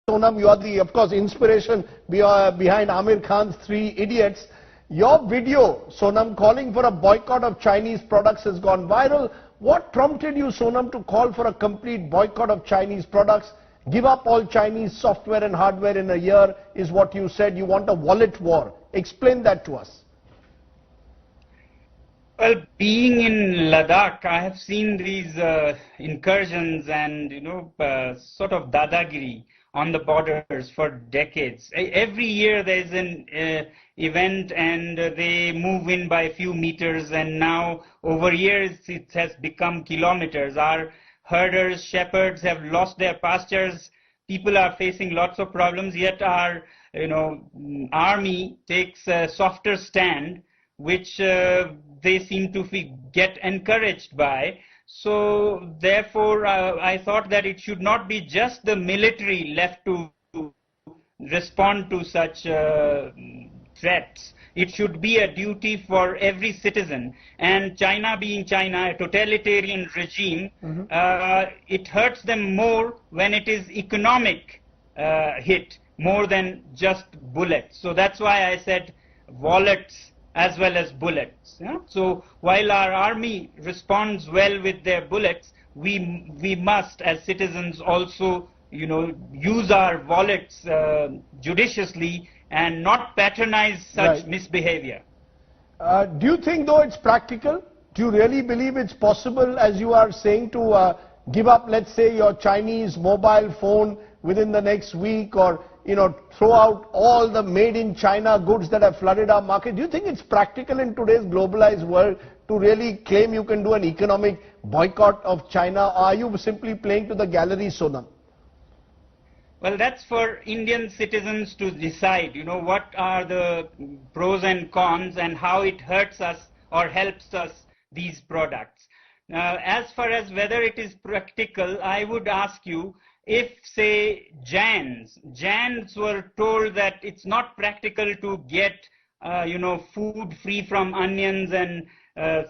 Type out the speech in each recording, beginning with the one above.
Sonam, you are the, of course, inspiration behind Amir Khan's Three Idiots. Your video, Sonam, calling for a boycott of Chinese products has gone viral. What prompted you, Sonam, to call for a complete boycott of Chinese products? Give up all Chinese software and hardware in a year is what you said. You want a wallet war. Explain that to us. Well, being in Ladakh, I have seen these incursions and, sort of dadagiri on the borders for decades. Every year there is an event and they move in by a few meters, and now over years it has become kilometers. Our herders, shepherds have lost their pastures. People are facing lots of problems, yet our army takes a softer stand, which they seem to get encouraged by. So therefore I thought that it should not be just the military left to respond to such threats. It should be a duty for every citizen. And China being China, a totalitarian regime, it hurts them more when it is economic hit more than just bullets. So that's why I said wallets as well as bullets. Yeah? So while our army responds well with their bullets, we must as citizens also use our wallets judiciously and not patronize such misbehavior. Do you think though it's practical? Do you really believe it's possible, as you are saying, to give up, let's say, your Chinese mobile phone within the next week, or throw out all the made in China goods that have flooded our market? Do you think it's practical in today's globalized world to really claim you can do an economic boycott of China? Or are you simply playing to the gallery, Sonam? Well, that's for Indian citizens to decide, what are the pros and cons and how it hurts us or helps us, these products. As far as whether it is practical, I would ask you, if, say, Jains were told that it's not practical to get, food free from onions and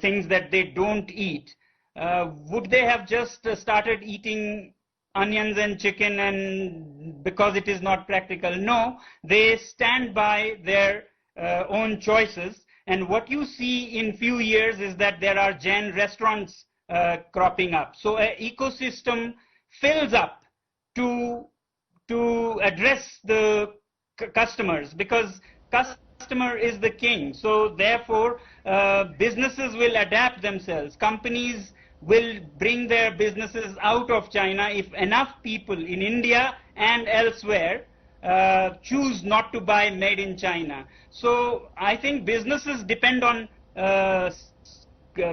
things that they don't eat, would they have just started eating onions and chicken and because it is not practical? No, they stand by their own choices. And what you see in few years is that there are Jain restaurants cropping up. So an ecosystem fills up to address the customers, because customer is the king. So therefore businesses will adapt themselves. Companies will bring their businesses out of China if enough people in India and elsewhere choose not to buy made in China. So I think businesses depend on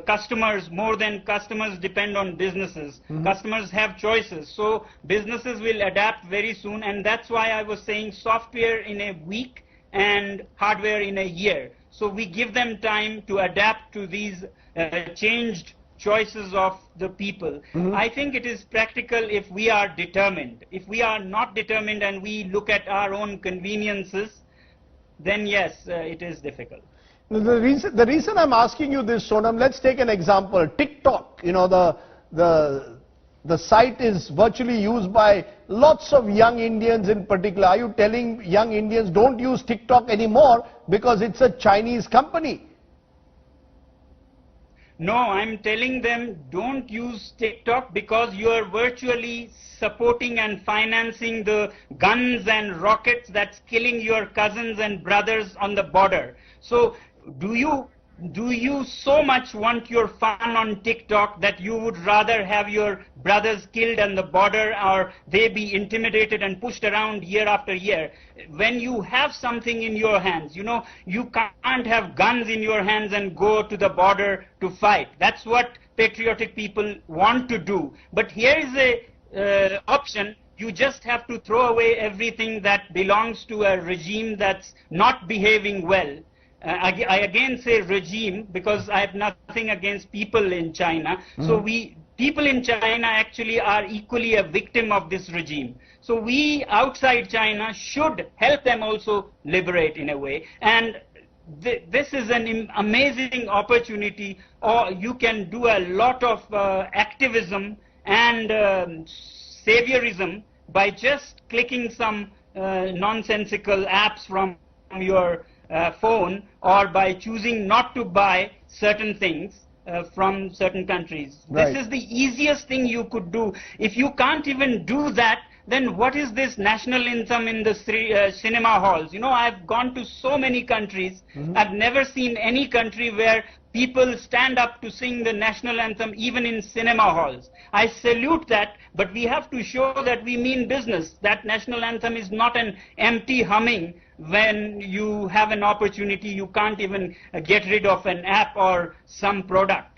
customers more than customers depend on businesses. Customers have choices. So businesses will adapt very soon, and that's why I was saying software in a week and hardware in a year. So we give them time to adapt to these changed choices of the people. I think it is practical if we are determined. If we are not determined and we look at our own conveniences, then yes, it is difficult. The reason I'm asking you this, Sonam, let's take an example. TikTok, the site is virtually used by lots of young Indians in particular. Are you telling young Indians don't use TikTok anymore because it's a Chinese company? No, I'm telling them don't use TikTok because you are virtually supporting and financing the guns and rockets that's killing your cousins and brothers on the border. So do you so much want your fun on TikTok that you would rather have your brothers killed on the border, or they be intimidated and pushed around year after year? When you have something in your hands, you can't have guns in your hands and go to the border to fight. That's what patriotic people want to do. But here is a option. You just have to throw away everything that belongs to a regime that's not behaving well. I again say regime because I have nothing against people in China. So people in China actually are equally a victim of this regime. So we outside China should help them also liberate in a way. And this is an amazing opportunity. Or you can do a lot of activism and saviorism by just clicking some nonsensical apps from your phone, or by choosing not to buy certain things from certain countries. Right. This is the easiest thing you could do. If you can't even do that, then what is this national anthem in the cinema halls? You know, I've gone to so many countries. I've never seen any country where people stand up to sing the national anthem even in cinema halls. I salute that, but we have to show that we mean business. That national anthem is not an empty humming. When you have an opportunity, you can't even get rid of an app or some product.